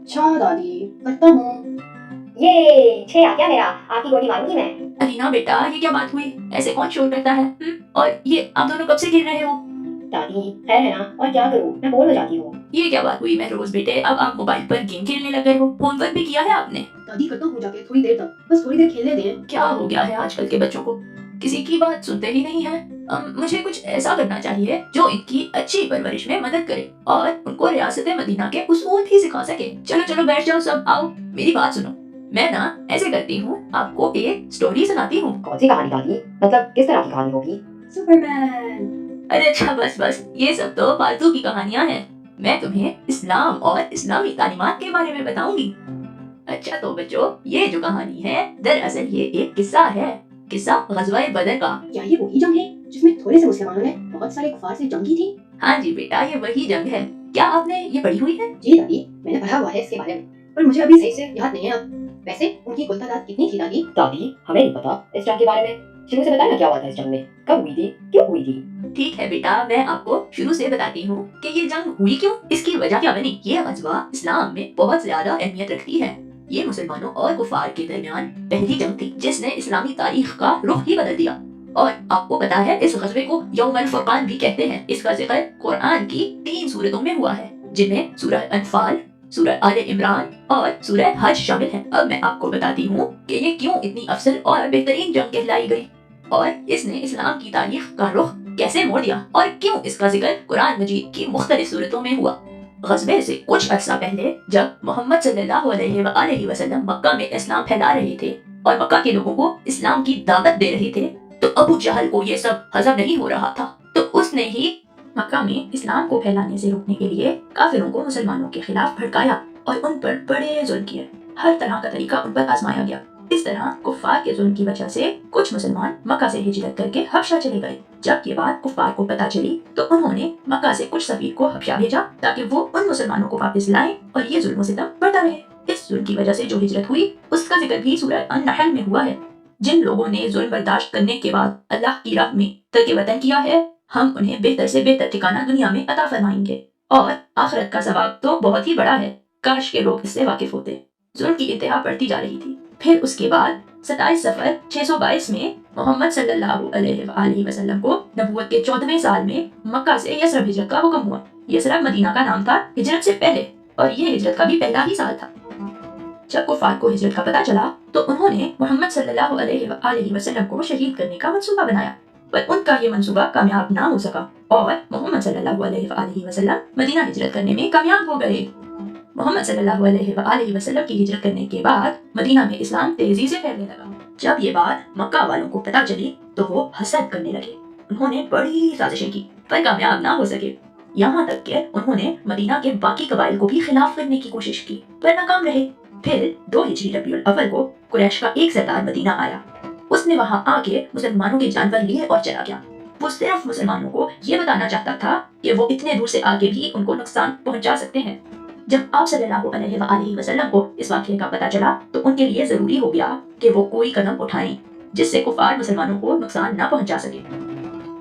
अच्छा दादी, करता हूँ। ये 6 आ गया मेरा, आपकी गोली मारूंगी मैं। अलीना बेटा, ये क्या बात हुई? ऐसे कौन शोर करता है? और ये आप दोनों कब से खेल रहे हो? दादी खैर है ना, और क्या करूँ, मैं बोर हो जाती हूँ। ये क्या बात हुई महरोज बेटे, अब आप मोबाइल पर गेम खेलने लग गए हो? होमवर्क भी किया है आपने? दादी करता हूँ जाके थोड़ी देर तक, बस थोड़ी देर खेलने दें। क्या हो गया है आजकल के बच्चों को? किसी की बात सुनते ही नहीं है। मुझे कुछ ऐसा करना चाहिए जो इनकी अच्छी परवरिश में मदद करे और उनको रियासत मदीना के उसूल भी सिखा सके। चलो चलो बैठ जाओ सब, आओ मेरी बात सुनो। मैं ना ऐसे करती हूँ, आपको एक स्टोरी सुनाती हूँ। कौन सी कहानी दादी, मतलब किस तरह की कहानी होगी? सुपरमैन। अरे अच्छा बस बस, ये सब तो फालतू की कहानियाँ हैं। मैं तुम्हें इस्लाम और इस्लामी तालीमात के बारे में बताऊंगी। अच्छा तो बच्चों, ये जो कहानी है दरअसल ये एक किस्सा है, किस्सा ग़ज़वा बदर का। क्या ये वही जंग है जिसमें थोड़े से मुसलमानों ने बहुत सारे कुफार से जंग की थी? हाँ जी बेटा, ये वही जंग है। क्या आपने ये पढ़ी हुई है? जी दादी, मैंने पढ़ा हुआ है इसके बारे में, पर मुझे अभी सही से याद नहीं है अब। वैसे उनकी कुल तादाद कितनी थी दादी? दादी हमें नहीं पता इस जंग के बारे में, शुरू से बताना क्या हुआ था इस जंग में, कब हुई थी, क्यों हुई थी? ठीक है बेटा, मैं आपको शुरू से बताती हूँ कि ये जंग हुई क्यों, इसकी वजह क्या बनी। ये ग़ज़वा इस्लाम में बहुत ज्यादा अहमियत रखती है। ये मुसलमानों और कुफार के दरमियान पहली जंग थी जिसने इस्लामी तारीख का रुख ही बदल दिया। और आपको पता है इस ग़ज़वे को यौमुल फुरक़ान भी कहते हैं। इसका जिक्र कुरान की 3 सूरतों में हुआ है, जिनमें सूरह अनफाल, सूरह आले इमरान और सूरह हज शामिल है। अब मैं आपको बताती हूँ कि ये क्यों इतनी अफजल और बेहतरीन जंग कहलाई गई और इसने इस्लाम की तारीख का रुख कैसे मोड़ दिया और क्यों इसका जिक्र कुरान मजीद की मुख्तलिफ सूरतों में हुआ। ग़ज़वे से कुछ अर्सा पहले जब मोहम्मद सल्लल्लाहु अलैहि वसल्लम मक्का में इस्लाम फैला रहे थे और मक्का के लोगों को इस्लाम की दावत दे रहे थे, तो अबू जहल को ये सब हजम नहीं हो रहा था। तो उसने ही मक्का में इस्लाम को फैलाने से रोकने के लिए काफिरों को मुसलमानों के खिलाफ भड़काया और उन पर बड़े जुल्म किए। हर तरह का तरीका उन पर आजमाया गया। इस तरह कुफ्फार के जुल्म की वजह से कुछ मुसलमान मक्का से हिजरत करके हबशा चले गए। जब ये बात कुफ्फार को पता चली तो उन्होंने मक्का से कुछ सफीर को हबशा भेजा ताकि वो उन मुसलमानों को वापस लाएं और ये जुल्म सितम बढ़ता रहे। इस जुल्म की वजह से जो हिजरत हुई उसका जिक्र भी सूरह अन-नहल में हुआ है। जिन लोगों ने जुल्म बर्दाश्त करने के बाद अल्लाह की राह में तर्क वतन किया है, हम उन्हें बेहतर से बेहतर ठिकाना दुनिया में अता फरमाएंगे और आखिरत का सवाब तो बहुत ही बड़ा है। काश के लोग इससे वाकिफ होते। जुल्म की इंतहा बढ़ती जा रही थी। फिर उसके बाद 27 सफर 622 में मोहम्मद सल्लल्लाहु अलैहि वसल्लम को नबूवत के 14वें साल में मक्का से यसरब हिजरत का हुक्म हुआ। यसरब मदीना का नाम था हिजरत से पहले और ये हिजरत का भी पहला ही साल था। जब कुफार को हिजरत का पता चला तो उन्होंने मोहम्मद सल्लल्लाहु अलैहि वसल्लम को शहीद करने का मंसूबा बनाया, पर उनका ये मंसूबा कामयाब ना हो सका और मोहम्मद सल्लल्लाहु अलैहि वसल्लम मदीना हिजरत करने में कामयाब हो गए। मोहम्मद सल्लल्लाहु अलैहि वसल्लम की हिजरत करने के बाद मदीना में इस्लाम तेजी से फैलने लगा। जब ये बात मक्का वालों को पता चली तो वो हसद करने लगे। उन्होंने बड़ी साजिशें की पर कामयाब ना हो सके। यहाँ तक कि उन्होंने मदीना के बाकी कबाइल को भी खिलाफ करने की कोशिश की पर नाकाम रहे। फिर 2 हिजरी रबीउल अव्वल को कुरैश का एक सरदार मदीना आया। उसने वहाँ आके मुसलमानों के जानवर लिए और चला गया। वो सिर्फ मुसलमानों को ये बताना चाहता था कि वो इतने दूर से आके भी उनको नुकसान पहुँचा सकते हैं। जब आप सल्लल्लाहु अलैहि वसल्लम को इस वाक़ये का पता चला तो उनके लिए जरूरी हो गया कि वो कोई कदम उठाएं जिससे कुफार मुसलमानों को नुकसान ना पहुंचा सके।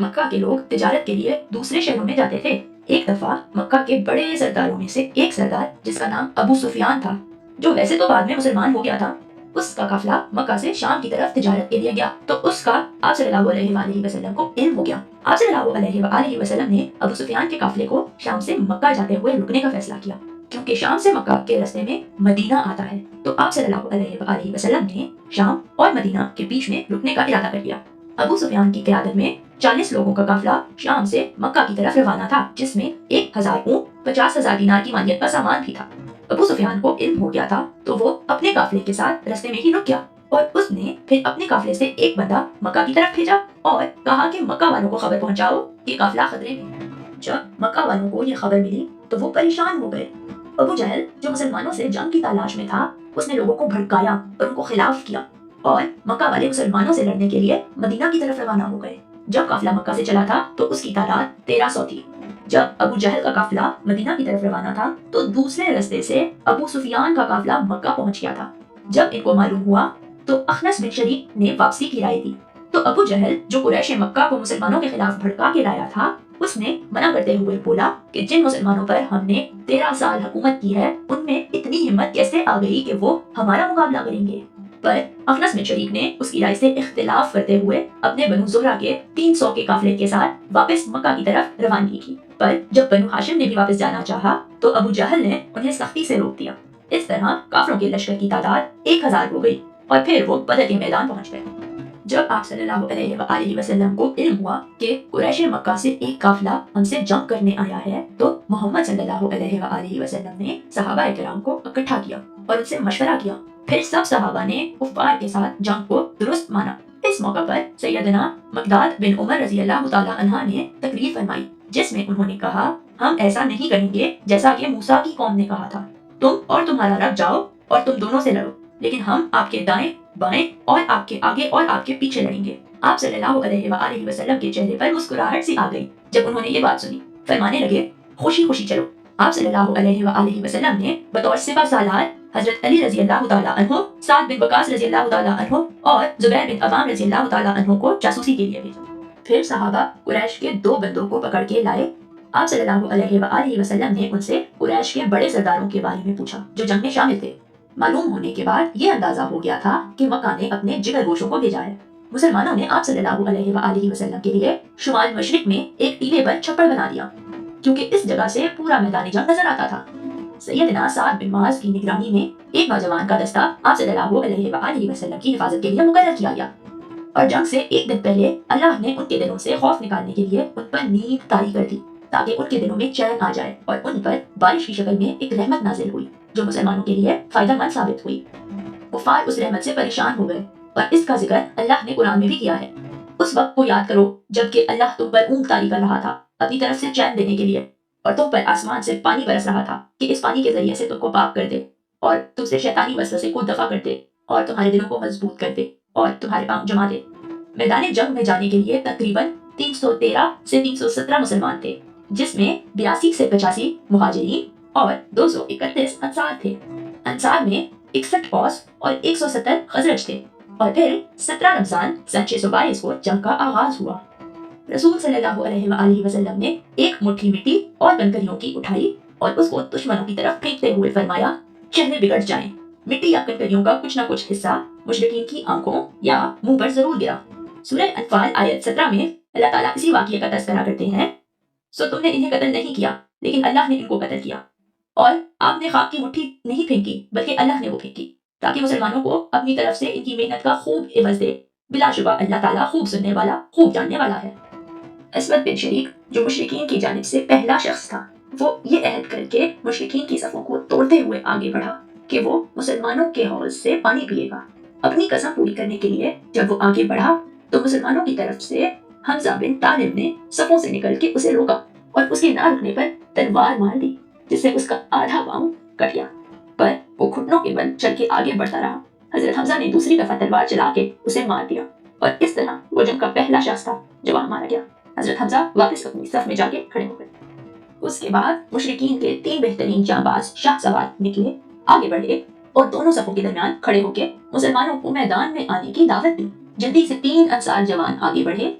मक्का के लोग तिजारत के लिए दूसरे शहरों में जाते थे। एक दफा मक्का के बड़े सरदारों में से एक सरदार जिसका नाम अबू सुफियान था, जो वैसे तो बाद में मुसलमान हो गया था, उसका काफिला मक्का से शाम की तरफ तिजारत के लिए गया तो उसका आप सल्लल्लाहु अलैहि वसल्लम को इल्म हो गया। आप सल्लल्लाहु अलैहि वसल्लम ने अबू सुफियान के काफिले को शाम से मक्का जाते हुए रुकने का फैसला किया, क्योंकि शाम से मक्का के रास्ते में मदीना आता है। तो आप सल्लल्लाहु अलैहि वसल्लम ने शाम और मदीना के बीच में रुकने का इरादा कर लिया। अबू सुफियान की क़यादत में 40 लोगों का काफिला शाम से मक्का की तरफ रवाना था, जिसमें 1000 ऊँट, 50,000 दीनार की मालियत का सामान भी था। अबू सुफियान को इल्म हो गया था तो वो अपने काफिले के साथ रास्ते में ही रुक गया और उसने फिर अपने काफिले से एक बंदा मक्का की तरफ भेजा और कहा कि मक्का वालों को खबर पहुंचाओ कि काफिला खतरे में। जब मक्का वालों को ये खबर मिली तो वो परेशान हो गए। अबू जहल जो मुसलमानों से जंग की तलाश में था, उसने लोगों को भड़काया और उनको खिलाफ किया और मक्का वाले मुसलमानों से लड़ने के लिए मदीना की तरफ रवाना हो गए। जब काफिला मक्का से चला था तो उसकी तादाद 1300 थी। जब अबू जहल का काफिला मदीना की तरफ रवाना था तो दूसरे रास्ते से अबू सुफियान का काफिला मक्का पहुंच गया था। जब इनको मालूम हुआ तो अखनस बिन शरीक ने वापसी की राय दी। तो अबू जहल जो कुरैश मक्का को मुसलमानों के खिलाफ भड़का के लाया था, اس نے منع کرتے ہوئے بولا کہ جن مسلمانوں پر ہم نے 13 سال حکومت کی ہے ان میں اتنی ہمت کیسے آ گئی کہ وہ ہمارا مقابلہ کریں گے. پر اخنس بن شریک نے اس کی رائے سے اختلاف کرتے ہوئے اپنے بنو زہرہ کے 300 کے قافلے کے ساتھ واپس مکہ کی طرف روانگی کی. پر جب بنو ہاشم نے بھی واپس جانا چاہا تو ابو جہل نے انہیں سختی سے روک دیا. اس طرح کافروں کے لشکر کی تعداد 1000 ہو گئی اور پھر وہ بدر کے میدان پہنچ گئے. جب آپ صلی اللہ علیہ وآلہ وسلم کو علم ہوا کہ قریش مکہ سے ایک قافلہ ہم سے جنگ کرنے آیا ہے تو محمد صلی اللہ علیہ وآلہ وسلم نے صحابہ کرام کو اکٹھا کیا اور ان سے مشورہ کیا. پھر سب صحابہ نے کفار کے ساتھ جنگ کو درست مانا. اس موقع پر سیدنا مقداد بن عمر رضی اللہ تعالیٰ عنہ نے تقریر فرمائی جس میں انہوں نے کہا ہم ایسا نہیں کریں گے جیسا کہ موسیٰ کی قوم نے کہا تھا. تم اور تمہارا رب جاؤ اور تم دونوں سے لڑو لیکن ہم آپ کے دائیں بائیں اور آپ کے آگے اور آپ کے پیچھے لڑیں گے. آپ صلی اللہ علیہ وآلہ وسلم کے چہرے پر مسکراہٹ سی آ گئی جب انہوں نے یہ بات سنی. فرمانے لگے خوشی خوشی چلو. آپ صلی اللہ علیہ وآلہ وسلم نے بطور سپہ سالار حضرت علی رضی اللہ تعالیٰ عنہ، سعد بن وقاص رضی اللہ تعالیٰ عنہ اور زبیر بن عوام رضی اللہ تعالیٰ عنہ کو جاسوسی کے لیے بھیجا. پھر صحابہ قریش کے 2 بندوں کو پکڑ کے لائے. آپ صلی اللہ علیہ وآلہ وسلم نے ان سے قریش کے بڑے سرداروں کے بارے میں پوچھا جو جنگ میں شامل تھے. معلوم ہونے کے بعد یہ اندازہ ہو گیا تھا کہ مکہ نے اپنے جگر گوشوں کو بھیجا ہے. مسلمانوں نے آپ صلی اللہ علیہ وآلہ وسلم کے لیے شمال مشرق میں ایک ٹیلے پر چھپڑ بنا دیا کیونکہ اس جگہ سے پورا میدان جنگ نظر آتا تھا. سیدنا سعد بن معاذ کی نگرانی میں ایک نوجوان کا دستہ آپ صلی اللہ علیہ وآلہ وسلم کی حفاظت کے لیے مقرر کیا گیا اور جنگ سے ایک دن پہلے اللہ نے ان کے دلوں سے خوف نکالنے کے لیے ان پر نیند طاری کر دی تاکہ ان کے دلوں میں چین آ جائے اور ان پر بارش کی شکل میں ایک رحمت نازل ہوئی جو مسلمانوں کے لیے فائدہ مند ثابت ہوئی. کفار اس رحمت سے پریشان ہو گئے اور اس کا ذکر اللہ نے قرآن میں بھی کیا ہے. اس وقت کو یاد کرو جبکہ اللہ تم پر اونگ طاری کر رہا تھا اپنی طرف سے چین دینے کے لیے اور تم پر آسمان سے پانی برس رہا تھا کہ اس پانی کے ذریعے سے تم کو پاک کر دے اور تم سے شیطانی وسوسے کو دفع کر دے اور تمہارے دلوں کو مضبوط کر دے اور تمہارے پاؤں جما دے. میدان جنگ میں جانے کے لیے تقریباً 313 سے 317 مسلمان تھے جس میں 82 سے 85 مہاجرین اور 231 انصار تھے. انصار میں 61 اوس اور 170 خزرج تھے اور پھر 17 رمضان سن 622 کو جنگ کا آغاز ہوا. رسول صلی اللہ علیہ وآلہ وسلم نے ایک مٹھی مٹی اور کنکریوں کی اٹھائی اور اس کو دشمنوں کی طرف پھینکتے ہوئے فرمایا چہرے بگڑ جائیں. مٹی یا کنکریوں کا کچھ نہ کچھ حصہ مشرکین کی آنکھوں یا منہ پر ضرور گرا. سورہ انفال آیت 17 میں اللہ تعالیٰ اسی واقعے کا تذکرہ کرتے ہیں. سو تم نے انہیں قتل نہیں کیا لیکن اللہ نے ان کو قتل کیا اور آپ نے خاک کی مٹھی نہیں پھینکی بلکہ اللہ نے وہ پھینکی تاکہ مسلمانوں کو اپنی طرف سے ان کی محنت کا خوب عوض دے. بلا شبہ اللہ تعالیٰ خوب سننے والا خوب جاننے والا ہے. اسود بن شریک جو مشرکین کی جانب سے پہلا شخص تھا وہ یہ عہد کر کے مشرکین کی صفوں کو توڑتے ہوئے آگے بڑھا کہ وہ مسلمانوں کے حوض سے پانی پیے گا. اپنی قسم پوری کرنے کے لیے جب وہ آگے بڑھا تو مسلمانوں کی طرف سے حمزہ بن طالب نے صفوں سے نکل کے اسے روکا اور اس کے نہ رکنے پر تلوار مار دی جس سے اس کا آدھا پاؤں کٹ گیا. پر وہ گھٹنوں کے بل چل کے آگے بڑھتا رہا. حضرت حمزہ نے دوسری دفعہ تلوار چلا کے اسے مار دیا اور اس طرح وہ جنگ کا پہلا شخص تھا جو وہاں مارا گیا. حضرت حمزہ واپس اپنی صف میں جا کے کھڑے ہو گئے. اس کے بعد مشرکین کے 3 بہترین جانباز شاہ سوار نکلے، آگے بڑھے اور دونوں صفوں کے درمیان کھڑے ہو کے مسلمانوں کو میدان میں آنے کی دعوت دی. جلدی سے 3 انصار جوان آگے بڑھے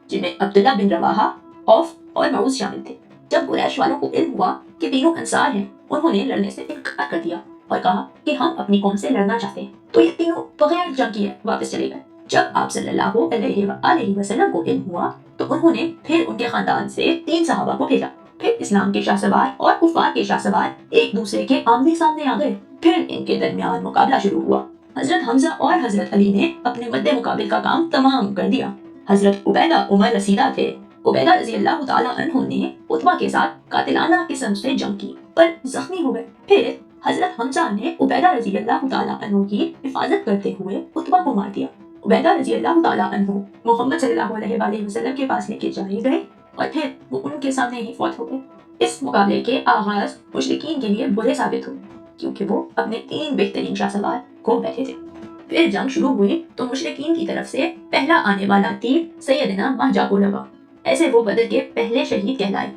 جن میں عبداللہ بن رواحہ، عوف اور معوذ شامل تھے. جب قریش والوں کو علم ہوا کہ تینوں انصار ہیں انہوں نے لڑنے سے انکار کر دیا اور کہا کہ ہم اپنی قوم سے لڑنا چاہتے ہیں. تو یہ تینوں بغیر جنگ کیے واپس چلے گئے. جب آپ صلی اللہ علیہ وآلہ وسلم کو علم ہوا تو انہوں نے پھر ان کے خاندان سے 3 صحابہ کو بھیجا. پھر اسلام کے شاہ سوار اور کفار کے شاہ سوار ایک دوسرے کے آمنے سامنے آ گئے. پھر ان کے درمیان مقابلہ شروع ہوا. حضرت حمزہ اور حضرت علی نے اپنے مد مقابل کا کام تمام کر دیا. حضرت عبیدہ عمر رسیدہ تھے. عبیدہ رضی اللہ تعالیٰ عنہ نے عتبہ کے ساتھ قاتلانہ قسم سے جنگ کی پر زخمی ہو گئے. پھر حضرت حمزہ نے عبیدہ رضی اللہ تعالیٰ عنہ کی حفاظت کرتے ہوئے عتبہ کو مار دیا. عبیدہ رضی اللہ تعالیٰ عنہ محمد صلی اللہ علیہ وآلہ وسلم کے پاس لے کے جائے گئے اور پھر وہ ان کے سامنے ہی فوت ہو گئے. اس مقابلے کے آغاز مشرکین کے لیے برے ثابت ہوئے کیونکہ وہ اپنے 3 بہترین شاہ سوار کو بیٹھے تھے. پھر جنگ شروع ہوئی تو مشرکین کی طرف سے پہلا آنے والا تیر سیدنا مہجہ کو لگا. ایسے وہ بدر کے پہلے شہید کہلائے.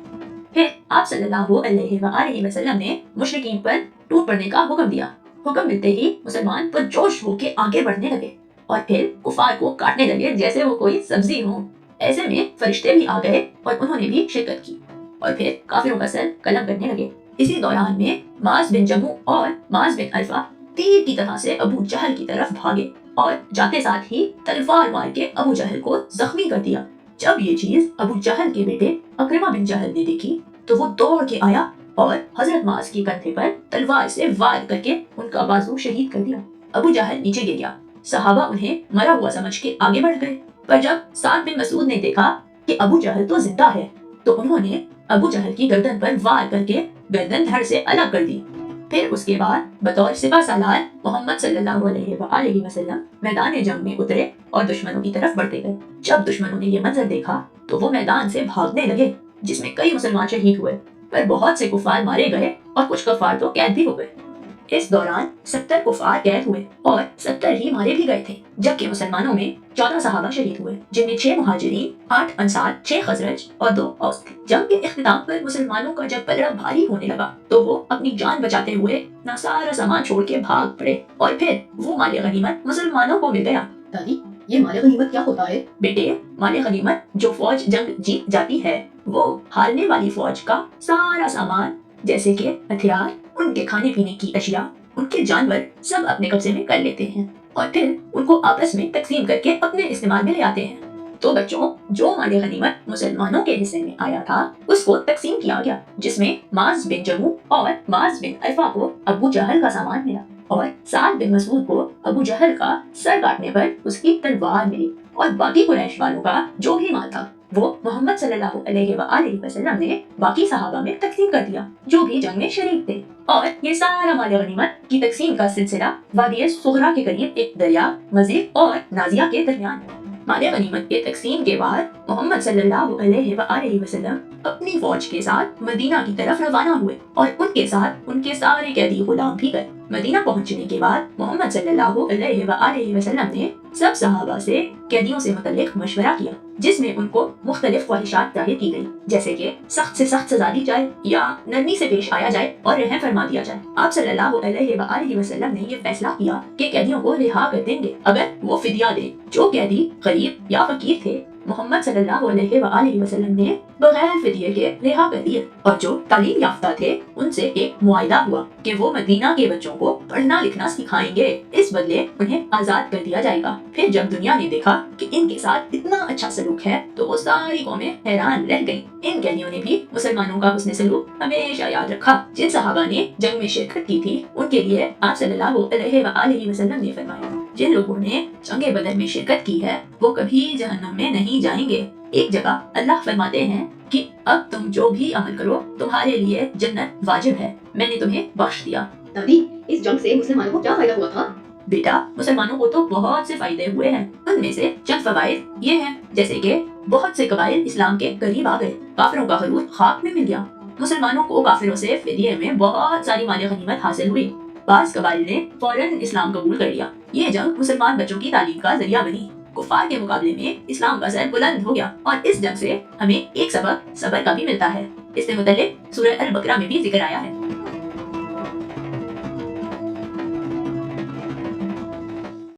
پھر آپ صلی اللہ علیہ وآلہ وسلم نے مشرکین پر ٹوٹ پڑنے کا حکم دیا. حکم ملتے ہی مسلمان پر جوش ہو کے آگے بڑھنے لگے اور پھر کفار کو کاٹنے لگے جیسے وہ کوئی سبزی ہو. ऐसे में फरिश्ते भी आ गए और उन्होंने भी शिरकत की और फिर काफिरों का सर कलम करने लगे। इसी दौरान में माज बिन जमू और माज बिन अरफा तीर की तरह से अबू जहल की तरफ भागे और जाते साथ ही तलवार मार के अबू जहल को जख्मी कर दिया। जब ये चीज अबू जहल के बेटे अकरमा बिन जहल ने देखी तो वो दौड़ के आया और हजरत माज के कंधे पर तलवार से वार करके उनका बाजू शहीद कर दिया। अबू जहल नीचे गिर गया। सहाबा उन्हें मरा हुआ समझ के आगे बढ़ गए, पर जब साद बिन मसूद ने देखा कि अबू जहल तो जिंदा है तो उन्होंने अबू जहल की गर्दन पर वार करके गर्दन धड़ से अलग कर दी। फिर उसके बाद बतौर सिपा सालार मोहम्मद सल्लल्लाहु अलैहि वसल्लम मैदान जंग में उतरे और दुश्मनों की तरफ बढ़ते गए। जब दुश्मनों ने ये मंजर देखा तो वो मैदान से भागने लगे, जिसमें कई मुसलमान शहीद हुए, पर बहुत से कुफार मारे गए और कुछ कुफार तो कैद भी हो गए। इस दौरान 70 कुफार कैद हुए और 70 ही मारे भी गए थे, जबकि मुसलमानों में 14 सहाबा शहीद हुए, जिनमें 6 मुहाजिरीन, 8 अंसार, 6 खजरज और 2 औस थे। जंग के इख्तिताम पर मुसलमानों का जब पलड़ा भारी होने लगा तो वो अपनी जान बचाते हुए अपना सारा सामान छोड़ के भाग पड़े और फिर वो माल गनीमत मुसलमानों को मिल गया। दादी, ये माल गनीमत क्या होता है? बेटे, माल गनीमत जो फौज जंग जीत जाती है वो हारने वाली फौज का सारा सामान, जैसे कि हथियार, उनके खाने पीने की अशिया, उनके जानवर सब अपने कब्जे में कर लेते हैं और फिर उनको आपस में तकसीम करके अपने इस्तेमाल में ले आते हैं। तो बच्चों, जो माल गनीमत मुसलमानों के हिस्से में आया था उसको तकसीम किया गया, जिसमें माज बिन जमू और माज बिन अरफा को अबू जहल का सामान मिला और साद बिन मसूद को अबू जहल का सर काटने पर उसकी तलवार मिली और बाकी कुरैश वालों का जो भी माल था वो मोहम्मद सल्लल्लाहु अलैहि वसल्लम ने बाकी सहाबा में तकसीम कर दिया जो भी जंग में शरीक थे। और ये सारा माल गनीमत की तकसीम का सिलसिला वादी सुगरा के करीब एक दरिया मजीद और नाजिया के दरमियान। माल गनीमत के तकसीम के बाद मोहम्मद सल्लल्लाहु अलैहि वसल्लम अपनी फौज के साथ मदीना की तरफ रवाना हुए और उनके साथ उनके सारे कैदी गुलाम भी गए। मदीना पहुंचने के बाद मोहम्मद सल्लल्लाहु अलैहि वसल्लम ने सब सहाबा से कैदियों से मुतल्लिक मशवरा किया, जिसमें उनको मुख्तलिफ ख्वाहिशात जाहिर की गई, जैसे कि सख्त से सख्त सजा दी जाए या नरमी से पेश आया जाए और रहम फरमा दिया जाए। आप सल्लल्लाहु अलैहि वसल्लम ने ये फैसला किया कि कैदियों को रिहा कर देंगे अगर वो फिदिया दे। जो कैदी गरीब या फकीर थे मोहम्मद सल्लल्लाहु अलैहि वसल्लम ने बगैर फिदिये के रिहा कर दिए और जो तालीम याफ्ता थे उनसे एक मुआहिदा हुआ कि वो मदीना के बच्चों को पढ़ना लिखना सिखाएंगे, इस बदले उन्हें आजाद कर दिया जाएगा। फिर जब दुनिया ने देखा कि इनके साथ इतना अच्छा सलूक है तो वो सारी कौमें हैरान रह गईं। इन कैदियों ने भी मुसलमानों का हुस्न सलूक हमेशा याद रखा। जिन सहाबा ने जंग में शिरकत की थी उनके लिए आप सल्लल्लाहु अलैहि वसल्लम ने फरमाया, जिन लोगों ने जंगे बदर में शिरकत की है वो कभी जहन्नम में नहीं जाएंगे। एक जगह अल्लाह फरमाते हैं कि अब तुम जो भी अमल करो तुम्हारे लिए जन्नत वाजिब है, मैंने तुम्हें बख्श दिया। दादी, इस जंग से मुसलमानों को क्या फायदा हुआ था? बेटा, मुसलमानों को तो बहुत से फायदे हुए हैं। उनमें से चंद फवाइद ये हैं, जैसे कि बहुत से कबाइल इस्लाम के करीब आ गए, काफिरों का खरूज खाक में मिल गया, मुसलमानों को काफिरों से फिदिये में बहुत सारी माली गनीमत हासिल हुई, बाज़ कबाइल ने फौरन इस्लाम कबूल कर लिया। ये जंग मुसलमान बच्चों की तालीम का जरिया बनी, कुफार के मुकाबले में इस्लाम का सर बुलंद हो गया और इस जंग से हमें एक सबक सब्र का भी मिलता है। इससे मुतल्लिक सूरह अल बकरा में भी जिक्र आया है।